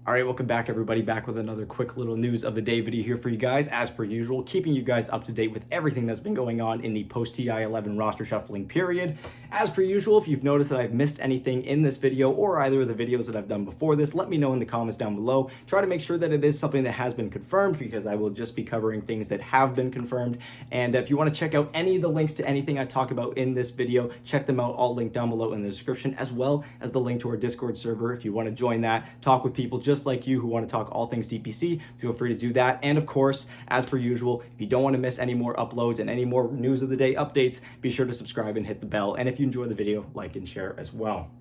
All right, welcome back everybody, back with another quick little news of the day video here for you guys, as per usual, keeping you guys up to date with everything that's been going on in the post-TI11 roster shuffling period. As per usual, if you've noticed that I've missed anything in this video or either of the videos that I've done before this, let me know in the comments down below. Try to make sure that it is something that has been confirmed, because I will just be covering things that have been confirmed. And if you want to check out any of the links to anything I talk about in this video, check them out, all linked down below in the description, as well as the link to our Discord server. If you want to join that, talk with people just like you who want to talk all things DPC, feel free to do that. And of course, as per usual, if you don't want to miss any more uploads and any more news of the day updates, be sure to subscribe and hit the bell. And if you enjoy the video, like and share as well.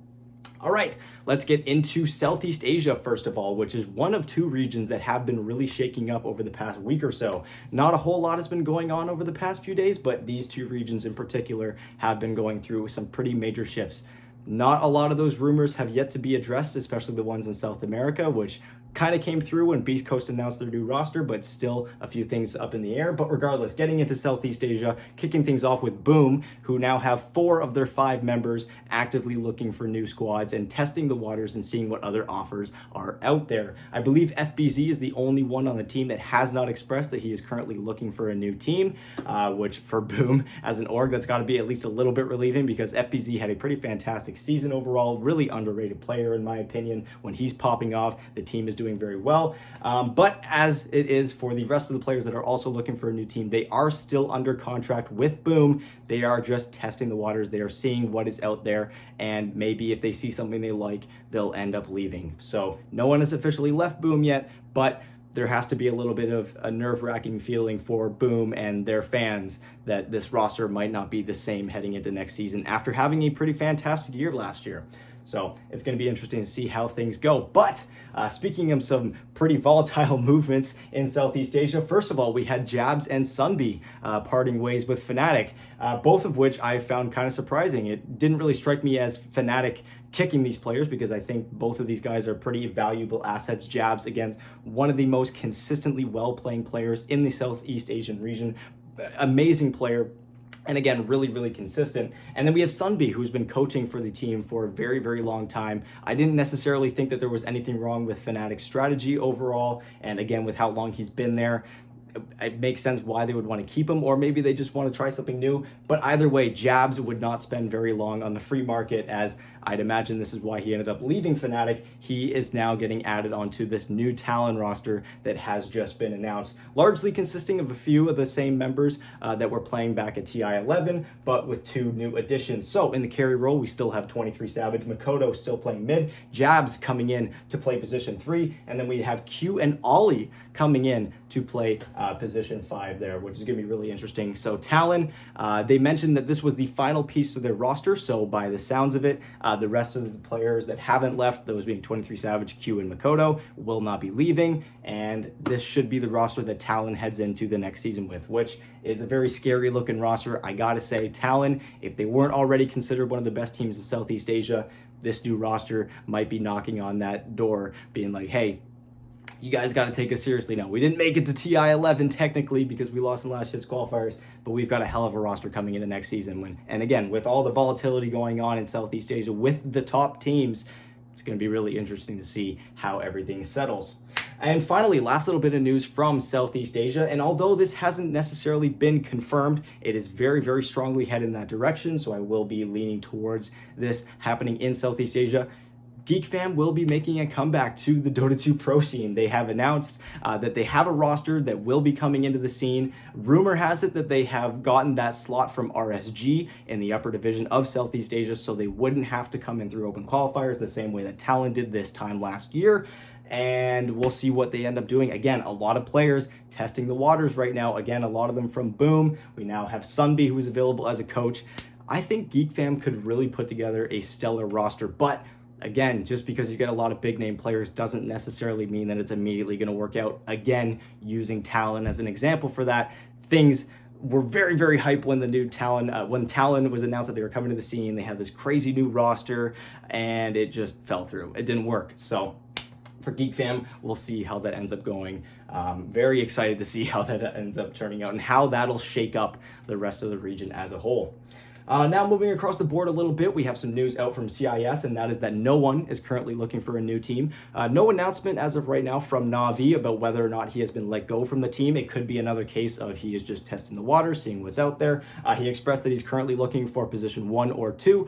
All right, let's get into Southeast Asia first of all, which is one of two regions that have been really shaking up over the past week or so. Not a whole lot has been going on over the past few days, but these two regions in particular have been going through some pretty major shifts. Not a lot of those rumors have yet to be addressed, especially the ones in South America, which kind of came through when Beast Coast announced their new roster, but still a few things up in the air. But regardless, getting into Southeast Asia, kicking things off with Boom, who now have 4 of their 5 members actively looking for new squads and testing the waters and seeing what other offers are out there. I believe FBZ is the only one on the team that has not expressed that he is currently looking for a new team, which for Boom as an org, that's got to be at least a little bit relieving, because FBZ had a pretty fantastic season overall, really underrated player in my opinion. When he's popping off, the team is doing very well. But as it is for the rest of the players that are also looking for a new team, they are still under contract with Boom. They are just testing the waters. They are seeing what is out there, and maybe if they see something they like, they'll end up leaving. So no one has officially left Boom yet, but there has to be a little bit of a nerve-wracking feeling for Boom and their fans that this roster might not be the same heading into next season after having a pretty fantastic year last year. So it's going to be interesting to see how things go. But speaking of some pretty volatile movements in Southeast Asia, first of all, we had Jabz and Sunbhie parting ways with Fnatic, both of which I found kind of surprising. It didn't really strike me as Fnatic kicking these players, because I think both of these guys are pretty valuable assets. Jabz, again, one of the most consistently well-playing players in the Southeast Asian region. Amazing player. And again, really, really consistent. And then we have Sunbhie, who's been coaching for the team for a very, very long time. I didn't necessarily think that there was anything wrong with Fnatic's strategy overall. And again, with how long he's been there, it makes sense why they would want to keep him, or maybe they just want to try something new. But either way, Jabz would not spend very long on the free market, as I'd imagine this is why he ended up leaving Fnatic. He is now getting added onto this new Talon roster that has just been announced, largely consisting of a few of the same members that were playing back at TI11, but with 2 new additions. So in the carry role, we still have 23 Savage, Makoto still playing mid, Jabz coming in to play position 3, and then we have Q and Oli coming in to play position 5 there, which is going to be really interesting. So Talon, they mentioned that this was the final piece of their roster, so by the sounds of it, the rest of the players that haven't left, those being 23 Savage, Q, and Makoto, will not be leaving, and this should be the roster that Talon heads into the next season with, which is a very scary looking roster. I gotta say, Talon, if they weren't already considered one of the best teams in Southeast Asia, this new roster might be knocking on that door, being like, hey, you guys got to take us seriously now. We didn't make it to TI11 technically because we lost in last year's qualifiers, but we've got a hell of a roster coming into next season. And again, with all the volatility going on in Southeast Asia with the top teams, it's going to be really interesting to see how everything settles. And finally, last little bit of news from Southeast Asia. And although this hasn't necessarily been confirmed, it is very, very strongly headed in that direction. So I will be leaning towards this happening in Southeast Asia. Geekfam will be making a comeback to the Dota 2 pro scene. They have announced that they have a roster that will be coming into the scene. Rumor has it that they have gotten that slot from RSG in the upper division of Southeast Asia, so they wouldn't have to come in through open qualifiers the same way that Talon did this time last year. And we'll see what they end up doing. Again, a lot of players testing the waters right now. Again, a lot of them from Boom. We now have Sunbhie, who's available as a coach. I think Geekfam could really put together a stellar roster, but again, just because you get a lot of big name players doesn't necessarily mean that it's immediately going to work out. Again, using Talon as an example for that, things were very, very hype when the new Talon, when Talon was announced that they were coming to the scene. They had this crazy new roster and it just fell through. It didn't work. So for Geekfam, we'll see how that ends up going. Very excited to see how that ends up turning out and how that'll shake up the rest of the region as a whole. Now moving across the board a little bit, we have some news out from CIS, and that is that Noone is currently looking for a new team. No announcement as of right now from Na'Vi about whether or not he has been let go from the team. It could be another case of he is just testing the water, seeing what's out there. He expressed that he's currently looking for position 1 or 2,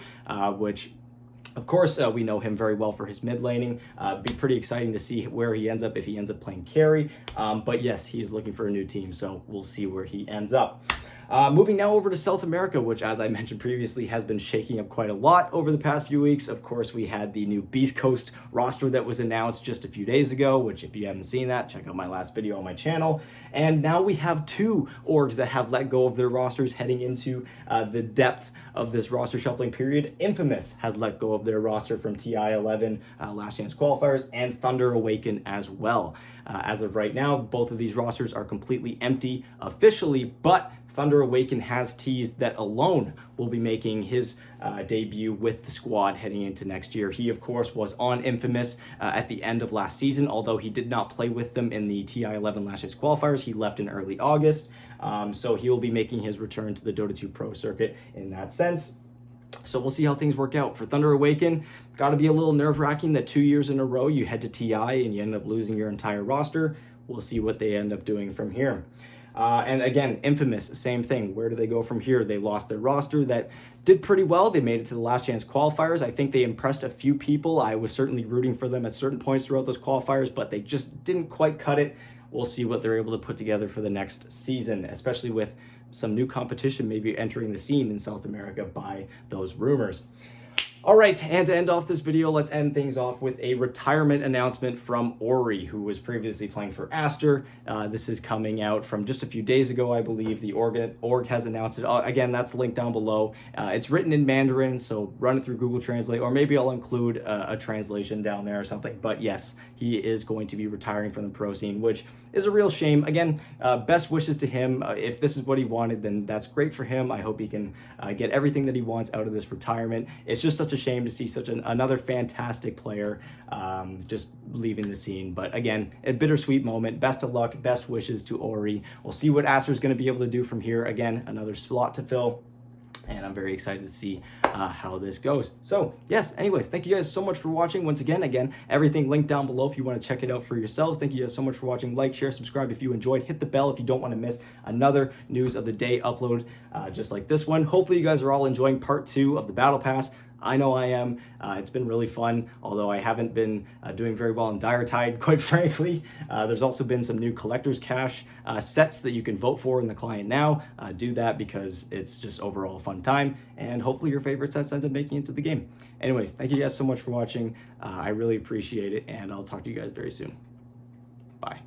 which of course, we know him very well for his mid laning. Be pretty exciting to see where he ends up if he ends up playing carry. But yes, he is looking for a new team, so we'll see where he ends up. Moving now over to South America, which, as I mentioned previously, has been shaking up quite a lot over the past few weeks. Of course, we had the new Beast Coast roster that was announced just a few days ago, which if you haven't seen that, check out my last video on my channel. And now we have 2 orgs that have let go of their rosters heading into the depth of this roster shuffling period. Infamous has let go of their roster from TI11 Last Chance qualifiers, and Thunder Awaken as well. As of right now, both of these rosters are completely empty officially, but Thunder Awaken has teased that Alone will be making his debut with the squad heading into next year. He, of course, was on Infamous at the end of last season, although he did not play with them in the TI11 Last Chance qualifiers. He left in early August, so he will be making his return to the Dota 2 Pro circuit in that sense. So we'll see how things work out. For Thunder Awaken, got to be a little nerve-wracking that 2 years in a row you head to TI and you end up losing your entire roster. We'll see what they end up doing from here. And again, Infamous, same thing. Where do they go from here? They lost their roster that did pretty well. They made it to the Last Chance qualifiers. I think they impressed a few people. I was certainly rooting for them at certain points throughout those qualifiers, but they just didn't quite cut it. We'll see what they're able to put together for the next season, especially with some new competition maybe entering the scene in South America by those rumors. All right, and to end off this video, let's end things off with a retirement announcement from Ori, who was previously playing for Aster. This is coming out from just a few days ago, I believe. The org has announced it. Again, that's linked down below. It's written in Mandarin, so run it through Google Translate, or maybe I'll include a translation down there or something. But yes, he is going to be retiring from the pro scene, which is a real shame. Again, best wishes to him. If this is what he wanted, then that's great for him. I hope he can get everything that he wants out of this retirement. It's just such a shame to see such another fantastic player just leaving the scene. But again, a bittersweet moment. Best of luck, best wishes to Ori. We'll see what Aster's going to be able to do from here. Again, another slot to fill, and I'm very excited to see how this goes. So yes, anyways, thank you guys so much for watching. Once again, everything linked down below if you want to check it out for yourselves. Thank you guys so much for watching. Like, share, subscribe if you enjoyed. Hit the bell if you don't want to miss another news of the day upload just like this one. Hopefully you guys are all enjoying part 2 of the Battle Pass. I know I am. It's been really fun, although I haven't been doing very well in Dire Tide, quite frankly. There's also been some new Collector's Cash sets that you can vote for in the client now. Do that because it's just overall a fun time, and hopefully your favorite sets end up making it to the game. Anyways, thank you guys so much for watching. I really appreciate it, and I'll talk to you guys very soon. Bye.